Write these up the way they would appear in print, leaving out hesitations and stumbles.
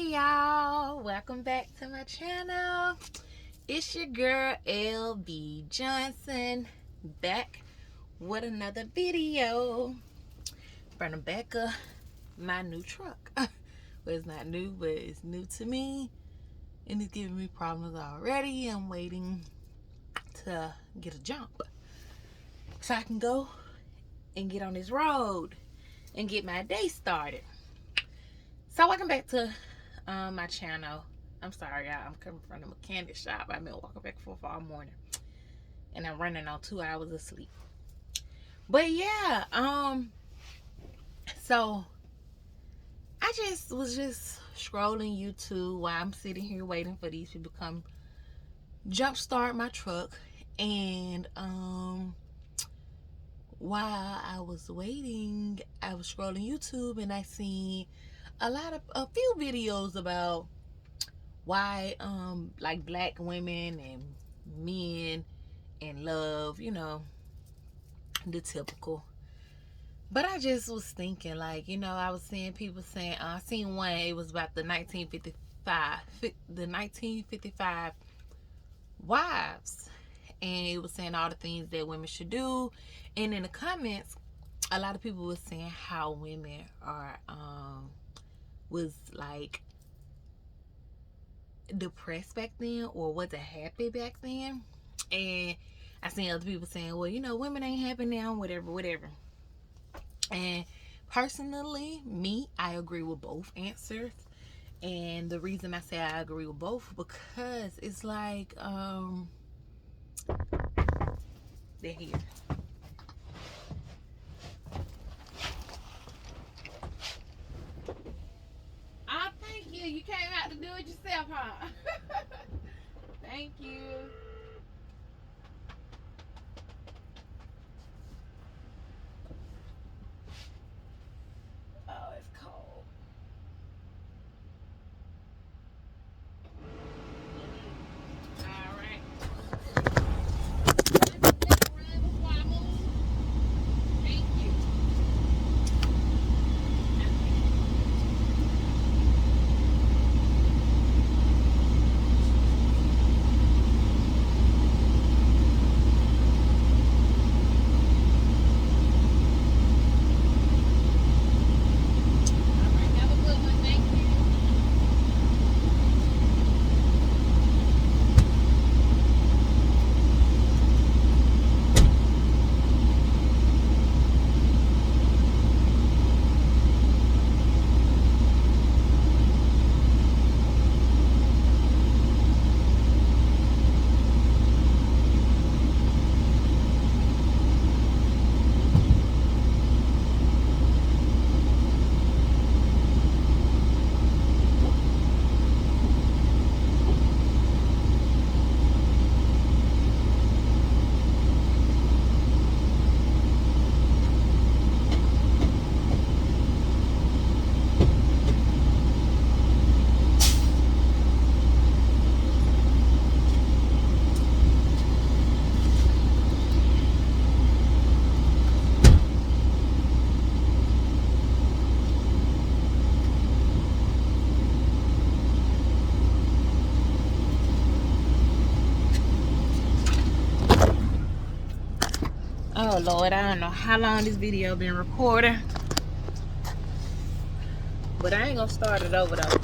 Hey y'all, welcome back to my channel. It's your girl LB Johnson back with another video from the back of my new truck. Well, it's not new, but it's new to me and it's giving me problems already. I'm waiting to get a jump so I can go and get on this road and get my day started. So welcome back to my channel. I'm sorry, y'all. I'm coming from the mechanic shop. I've been walking back and forth all morning, and I'm running on 2 hours of sleep. But yeah, so I was scrolling YouTube while I'm sitting here waiting for these people to come jumpstart my truck, and while I was waiting, I was scrolling YouTube and I seen a few videos about why like black women and men and love, the typical. But I just was thinking, like, I was seeing people saying, I seen one, it was about the 1955 wives, and it was saying all the things that women should do. And in the comments, a lot of people were saying how women are was like depressed back then or wasn't happy back then. And I seen other people saying, well, women ain't happy now, whatever. And personally, I agree with both answers. And the reason I say I agree with both, because it's like they're here. Thank you. You came out to do it yourself, huh? Thank you. Oh, it's cold. All right. Let me run before I move. Thank you. Oh Lord, I don't know how long this video been recording, but I ain't gonna start it over though,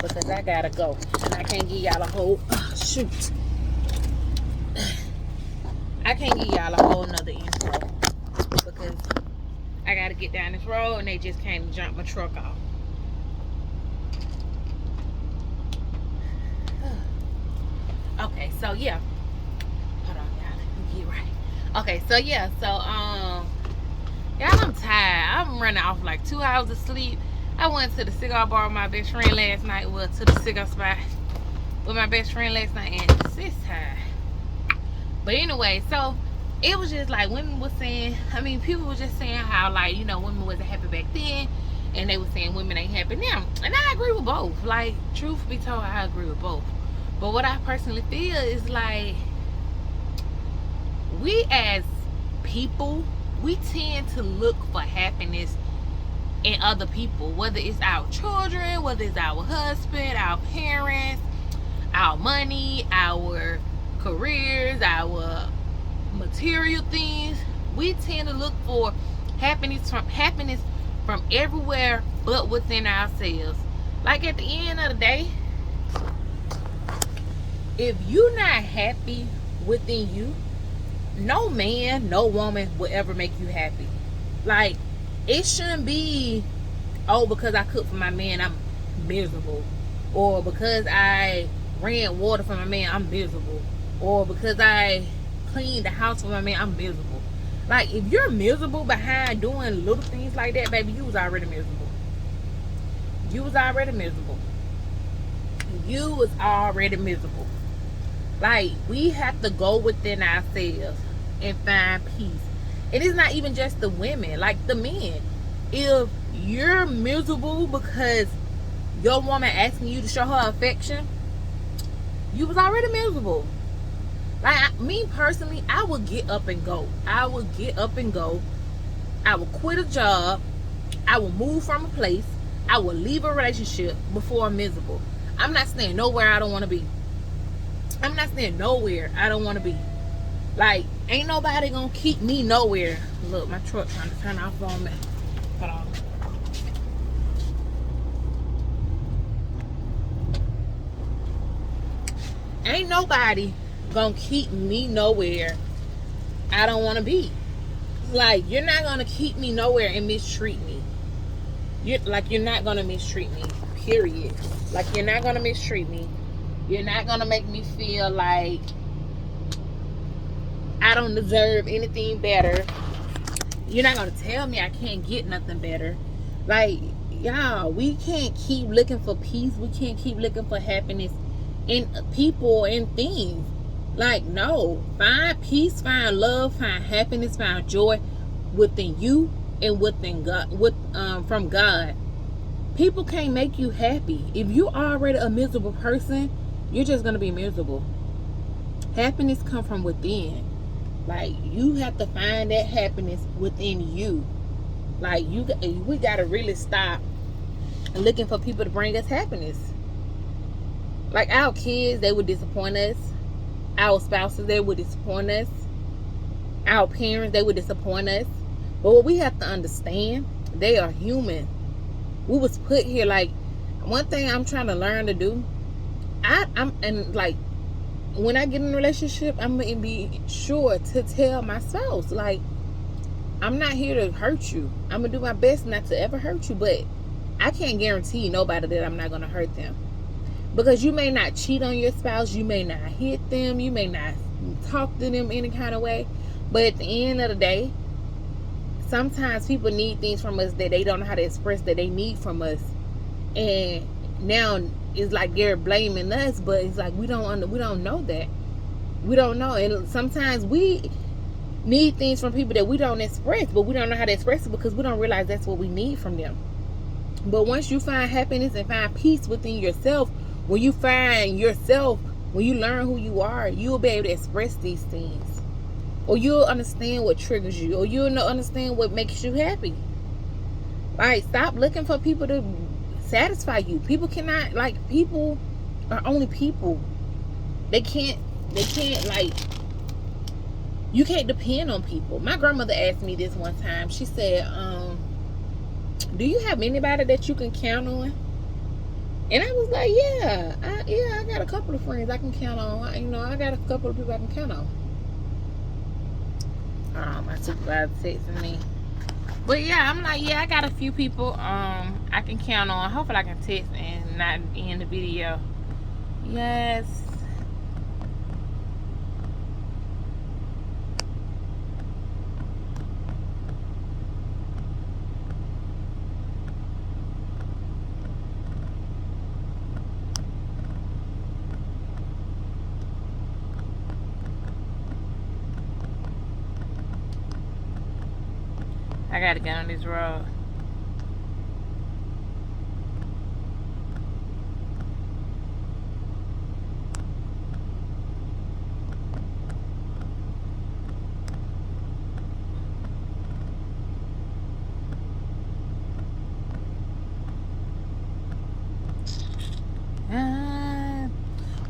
because I gotta go and I can't give y'all a whole shoot. I can't give y'all a whole nother intro because I gotta get down this road and they just came to jump my truck off. Okay, so yeah. Hold on, y'all. Let me get right. Okay, so yeah, y'all, I'm tired. I'm running off like 2 hours of sleep. I went to the cigar bar with my best friend last night. Well, to the cigar spot with my best friend last night, and it's tired. But anyway, so it was just like women were saying, people were just saying how, like, women wasn't happy back then, and they were saying women ain't happy now. And I agree with both. Like, truth be told, I agree with both. But what I personally feel is like, we as people, we tend to look for happiness in other people, whether it's our children, whether it's our husband, our parents, our money, our careers, our material things. We tend to look for happiness from everywhere but within ourselves. Like at the end of the day, if you're not happy within you, no man, no woman will ever make you happy. Like, it shouldn't be, oh, because I cook for my man, I'm miserable. Or because I ran water for my man, I'm miserable. Or because I cleaned the house for my man, I'm miserable. Like, if you're miserable behind doing little things like that, baby, you was already miserable. You was already miserable. You was already miserable. Like, we have to go within ourselves and find peace. It is not even just the women, like the men. If you're miserable because your woman asking you to show her affection, you was already miserable. Like, me personally, I would get up and go. I would get up and go. I would quit a job. I would move from a place. I would leave a relationship before I'm miserable. I'm not staying nowhere I don't want to be. I'm not staying nowhere I don't want to be. Like, ain't nobody gonna keep me nowhere. Look, my truck trying to turn off on me. Hold on. Ain't nobody gonna keep me nowhere I don't want to be. Like, you're not gonna keep me nowhere and mistreat me. You're not gonna mistreat me, period. Like, you're not gonna mistreat me. You're not gonna make me feel like I don't deserve anything better. You're not gonna tell me I can't get nothing better. Like, y'all, we can't keep looking for peace. We can't keep looking for happiness in people and things. Like, no. Find peace, find love, find happiness, find joy within you and within God, from God. People can't make you happy. If you're already a miserable person, you're just gonna be miserable. Happiness comes from within. Like, you have to find that happiness within you. Like, we gotta really stop looking for people to bring us happiness. Like, our kids, they would disappoint us. Our spouses, they would disappoint us. Our parents, they would disappoint us. But what we have to understand, they are human. We was put here. Like, one thing I'm trying to learn to do, when I get in a relationship, I'm gonna be sure to tell my spouse, like, I'm not here to hurt you. I'm gonna do my best not to ever hurt you, but I can't guarantee nobody that I'm not gonna hurt them. Because you may not cheat on your spouse, you may not hit them, you may not talk to them any kind of way, but at the end of the day, sometimes people need things from us that they don't know how to express that they need from us. And now it's like they're blaming us, but it's like we don't know that. We don't know. And sometimes we need things from people that we don't express, but we don't know how to express it because we don't realize that's what we need from them. But once you find happiness and find peace within yourself, when you find yourself, when you learn who you are, you'll be able to express these things. Or you'll understand what triggers you. Or you'll understand what makes you happy. Like, stop looking for people to satisfy you. People cannot, like, people are only people. They can't, like, you can't depend on people. My grandmother asked me this one time. She said, do you have anybody that you can count on? And I was like, yeah, I got a couple of friends I can count on. I got a couple of people I can count on. My supervisor texting me. But yeah, I'm like, yeah, I got a few people I can count on. Hopefully I can text and not end the video. Yes. I gotta get on this road.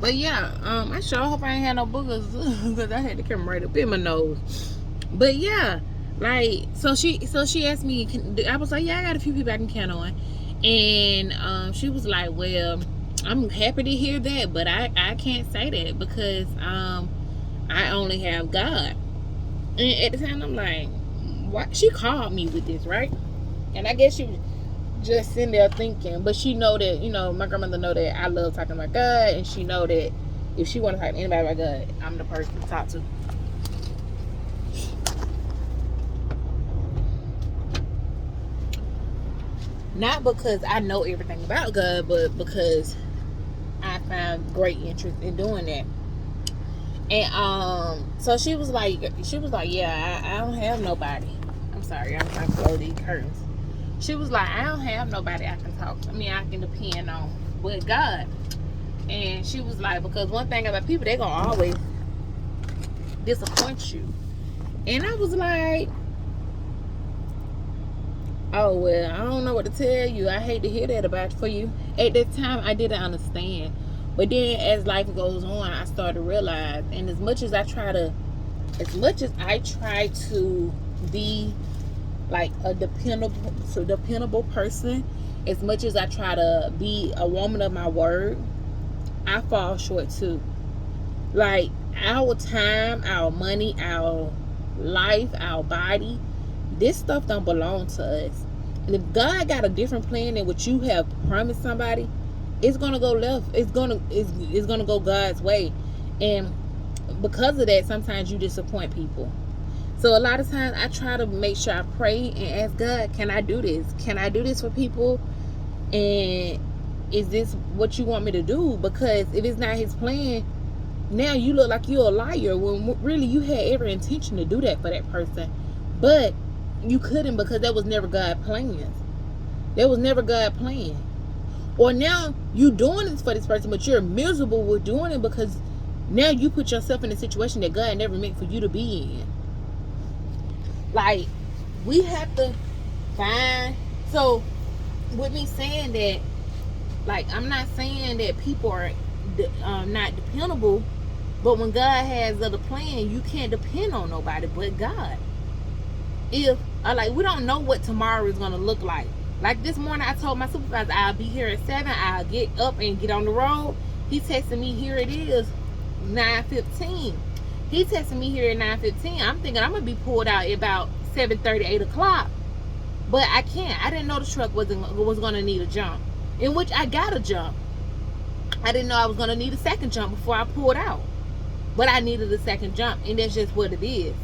But yeah, I sure hope I ain't had no boogers because I had the camera right up in my nose. But yeah, like so she asked me. I was like, yeah, I got a few people I can count on, and she was like, well, I'm happy to hear that, but I can't say that because I only have God. And at the time, I'm like, what? She called me with this, right? And I guess she was just sitting there thinking, but she know that, you know, my grandmother know that I love talking about God, and she know that if she want to talk to anybody about God, I'm the person to talk to. Not because I know everything about God, but because I find great interest in doing that. And so she was like, yeah, I don't have nobody. I'm sorry, I'm trying to close these curtains. She was like, I don't have nobody I can talk to. I mean, I can depend on but God. And she was like, because one thing about people, they're gonna always disappoint you. And I was like, oh well, I don't know what to tell you. I hate to hear that about for you. At that time, I didn't understand. But then as life goes on, I started to realize, and as much as I try to be like a dependable person, as much as I try to be a woman of my word, I fall short too. Like our time, our money, our life, our body, this stuff don't belong to us. And if God got a different plan than what you have promised somebody, it's gonna go left. It's gonna go God's way. And because of that, sometimes you disappoint people. So a lot of times I try to make sure I pray and ask God, can I do this? Can I do this for people? And is this what you want me to do? Because if it's not his plan, now you look like you're a liar when really you had every intention to do that for that person. But you couldn't because that was never God's plan. That was never God's plan. Or now you doing this for this person, but you're miserable with doing it because now you put yourself in a situation that God never meant for you to be in. Like, we have to find. So with me saying that, like, I'm not saying that people are not dependable, but when God has other plan, you can't depend on nobody but God. If like, we don't know what tomorrow is gonna look like. Like this morning, I told my supervisor I'll be here at 7. I'll get up and get on the road. He texted me, here it is, 9:15. He texted me here at 9:15. I'm thinking I'm gonna be pulled out at about 7:30, 8 o'clock. But I can't. I didn't know the truck was gonna need a jump, in which I got a jump. I didn't know I was gonna need a second jump before I pulled out, but I needed a second jump, and that's just what it is.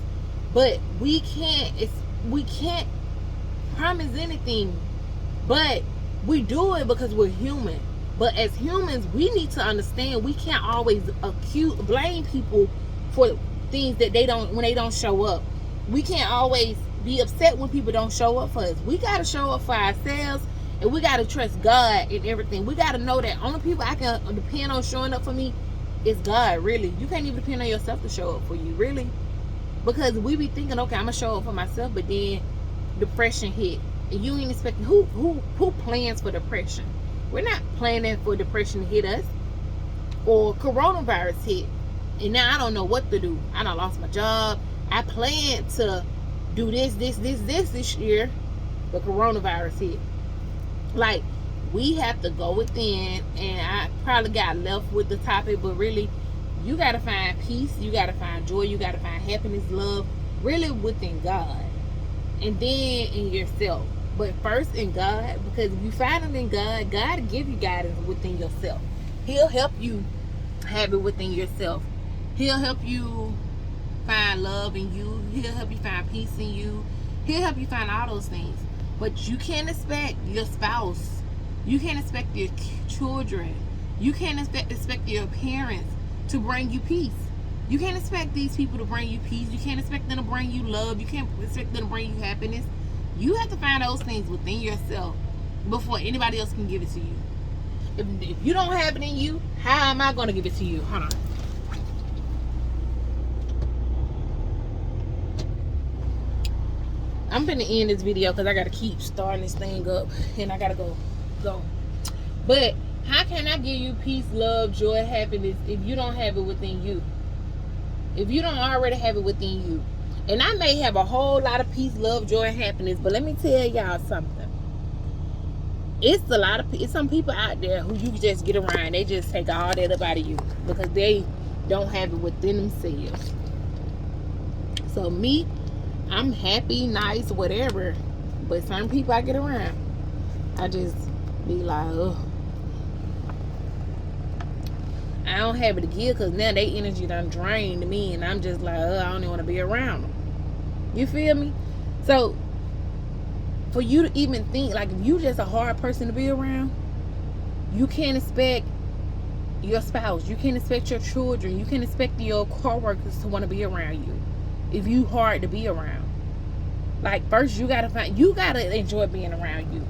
But we can't promise anything, but we do it because we're human. But as humans, we need to understand we can't always blame people for things that when they don't show up. We can't always be upset when people don't show up for us. We got to show up for ourselves, and we got to trust God in everything. We got to know that only people I can depend on showing up for me is God, really. You can't even depend on yourself to show up for you, really. Because we be thinking, okay, I'm going to show up for myself, but then depression hit. And you ain't expecting, who plans for depression? We're not planning for depression to hit us. Or coronavirus hit. And now I don't know what to do. I done lost my job. I planned to do this year. But coronavirus hit. Like, we have to go within. And I probably got left with the topic. But really, you got to find peace. You got to find joy. You got to find happiness, love. Really within God. And then in yourself. But first in God, because if you find it in God, God will give you guidance within yourself. He'll help you have it within yourself. He'll help you find love in you. He'll help you find peace in you. He'll help you find all those things. But you can't expect your spouse. You can't expect your children. You can't expect your parents to bring you peace. You can't expect these people to bring you peace. You can't expect them to bring you love. You can't expect them to bring you happiness. You have to find those things within yourself before anybody else can give it to you. If you don't have it in you, how am I going to give it to you? Hold on. I'm going to end this video because I got to keep starting this thing up and I got to go. But How can I give you peace, love, joy, happiness if you don't have it within you? If you don't already have it within you. And I may have a whole lot of peace, love, joy, and happiness, but let me tell y'all something. It's some people out there who you just get around, they just take all that up out of you because they don't have it within themselves. So me, I'm happy, nice, whatever, but certain people I get around, I just be like, ugh. I don't have it to give because now they energy done drained me, and I'm just like, I don't even want to be around them. You feel me? So for you to even think, like, if you just a hard person to be around, you can't expect your spouse, you can't expect your children, you can't expect your co-workers to want to be around you if you hard to be around. Like, first you gotta enjoy being around you.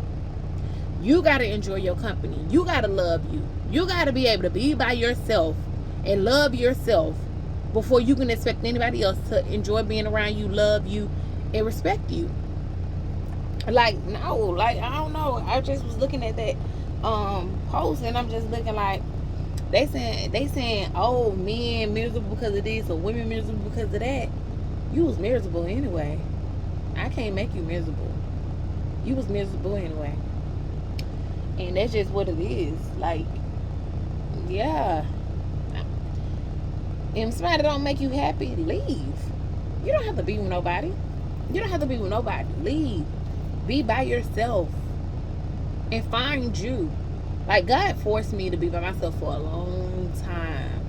You gotta enjoy your company. You gotta love you. You gotta be able to be by yourself and love yourself before you can expect anybody else to enjoy being around you, love you, and respect you. Like, no, like, I don't know. I just was looking at that post, and I'm just looking like they saying, oh, men miserable because of this or women miserable because of that. You was miserable anyway. I can't make you miserable. You was miserable anyway. And that's just what it is. Like, yeah. If somebody don't make you happy, leave. You don't have to be with nobody. You don't have to be with nobody. Leave. Be by yourself. And find you. Like, God forced me to be by myself for a long time.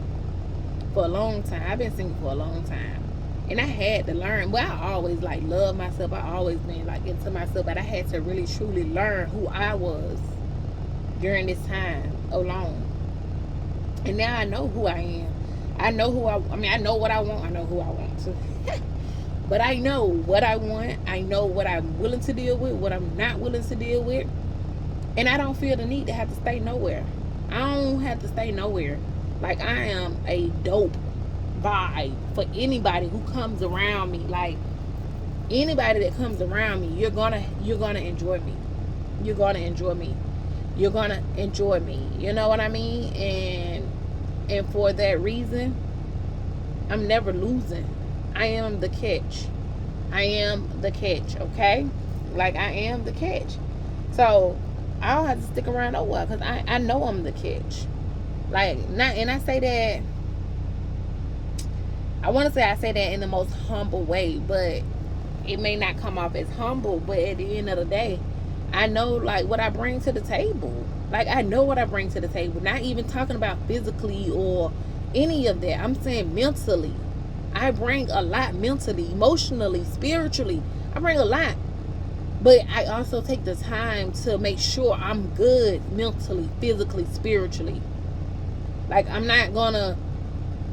For a long time. I've been single for a long time. And I had to learn. Well, I always, like, love myself. I always been, like, into myself. But I had to really, truly learn who I was during this time alone. And now I know who I am. I know I know what I want. I know who I want to. But I know what I want. I know what I'm willing to deal with, what I'm not willing to deal with. And I don't feel the need to have to stay nowhere. I don't have to stay nowhere. Like, I am a dope vibe for anybody who comes around me. Like, anybody that comes around me, you're gonna enjoy me. You're gonna enjoy me. You're gonna enjoy me. You know what I mean? And for that reason, I'm never losing. I am the catch. I am the catch, okay? Like, I am the catch. So I don't have to stick around nowhere because I know I'm the catch. Like, not, and I say that, I want to say I say that in the most humble way, but it may not come off as humble. But at the end of the day, I know, like, what I bring to the table. Like, I know what I bring to the table. Not even talking about physically or any of that. I'm saying mentally. I bring a lot mentally, emotionally, spiritually. I bring a lot. But I also take the time to make sure I'm good mentally, physically, spiritually. Like, I'm not gonna,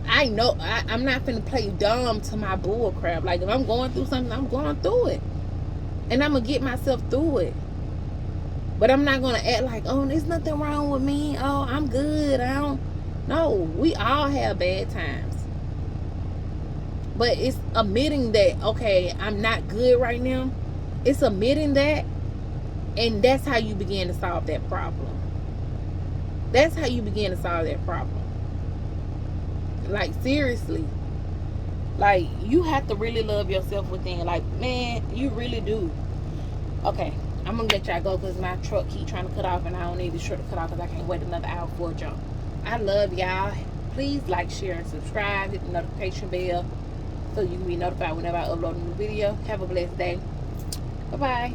I know, I'm not finna play dumb to my bull crap. Like, if I'm going through something, I'm going through it. And I'm gonna get myself through it. But I'm not gonna act like, oh, there's nothing wrong with me. Oh, I'm good. I don't. No, we all have bad times. But it's admitting that, okay, I'm not good right now. It's admitting that, and that's how you begin to solve that problem. That's how you begin to solve that problem. Like, seriously. Like, you have to really love yourself within. Like, man, you really do. Okay, I'm gonna let y'all go because my truck keep trying to cut off, and I don't need this truck to cut off because I can't wait another hour for a jump. I love y'all. Please like, share, and subscribe. Hit the notification bell so you can be notified whenever I upload a new video. Have a blessed day. Bye-bye.